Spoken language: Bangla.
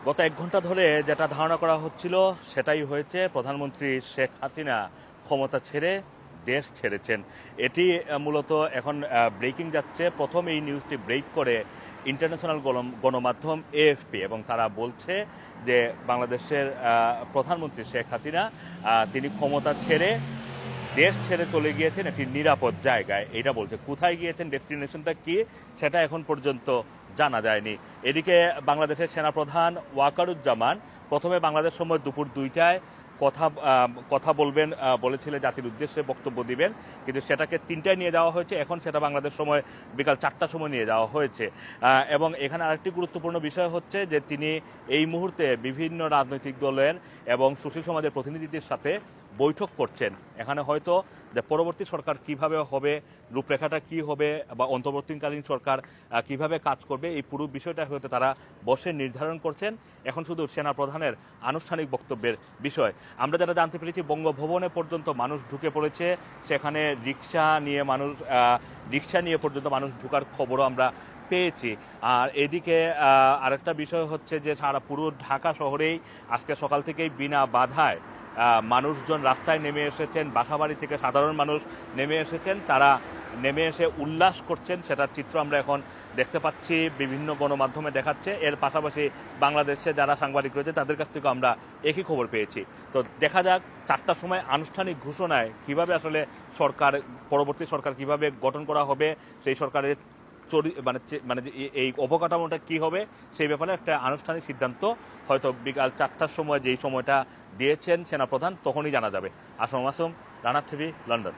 গত ১ ঘন্টা ধরে যেটা ধারণা করা হচ্ছিল সেটাই হয়েছে। প্রধানমন্ত্রী শেখ হাসিনা ক্ষমতা ছেড়ে দেশ ছেড়েছেন। এটি মূলত এখন ব্রেকিং যাচ্ছে। প্রথম এই নিউজটি ব্রেক করে ইন্টারন্যাশনাল গণমাধ্যম এএফপি, এবং তারা বলছে যে বাংলাদেশের প্রধানমন্ত্রী শেখ হাসিনা তিনি ক্ষমতা ছেড়ে দেশ ছেড়ে চলে গিয়েছেন একটি নিরাপদ জায়গায়। এটা বলছে। কোথায় গিয়েছেন, ডেস্টিনেশনটা কি, সেটা এখন পর্যন্ত জানা যায়নি। এদিকে বাংলাদেশের সেনাপ্রধান ওয়াকারুজ্জামান প্রথমে বাংলাদেশ সময় দুপুর ২টায় কথা বলবেন বলেছিলেন, জাতির উদ্দেশ্যে বক্তব্য দিবেন, কিন্তু সেটাকে ৩টায় নিয়ে যাওয়া হয়েছে। এখন সেটা বাংলাদেশ সময় বিকাল ৪টার সময় নিয়ে যাওয়া হয়েছে। এবং এখানে আরেকটি গুরুত্বপূর্ণ বিষয় হচ্ছে যে তিনি এই মুহূর্তে বিভিন্ন রাজনৈতিক দলের এবং সুশীল সমাজের প্রতিনিধিদের সাথে বৈঠক করছেন। এখানে হয়তো যে পরবর্তী সরকার কিভাবে হবে, রূপরেখাটা কি হবে, বা অন্তর্বর্তীকালীন সরকার কিভাবে কাজ করবে, এই পুরো বিষয়টা হয়তো তারা বসে নির্ধারণ করছেন। এখন শুধু সেনা প্রধানের আনুষ্ঠানিক বক্তব্যের বিষয়। আমরা যারা জানতে পেরেছি, বঙ্গভবনে পর্যন্ত মানুষ ঢুকে পড়েছে। সেখানে রিক্সা নিয়ে পর্যন্ত মানুষ ঢুকার খবরও আমরা পেয়েছি। আর এদিকে আরেকটা বিষয় হচ্ছে যে সারা পুরো ঢাকা শহরেই আজকে সকাল থেকেই বিনা বাধায় মানুষজন রাস্তায় নেমে এসেছেন। বাসাবাড়ি থেকে সাধারণ মানুষ নেমে এসেছেন। তারা নেমে এসে উল্লাস করছেন, সেটার চিত্র আমরা এখন দেখতে পাচ্ছি, বিভিন্ন গণমাধ্যমে দেখাচ্ছে। এর পাশাপাশি বাংলাদেশে যারা সাংবাদিক রয়েছে তাদের কাছ থেকেও আমরা একই খবর পেয়েছি। তো দেখা যাক ৪টার সময় আনুষ্ঠানিক ঘোষণায় কিভাবে আসলে পরবর্তী সরকার কিভাবে গঠন করা হবে, সেই সরকারের মানে এই অবকাঠামোটা কি হবে, সেই ব্যাপারে একটা আনুষ্ঠানিক সিদ্ধান্ত হয়তো বিকাল ৪টার সময় যেই সময়টা দিয়েছেন সেনাপ্রধান তখনই জানা যাবে। Assam Masum, Rana TV, London.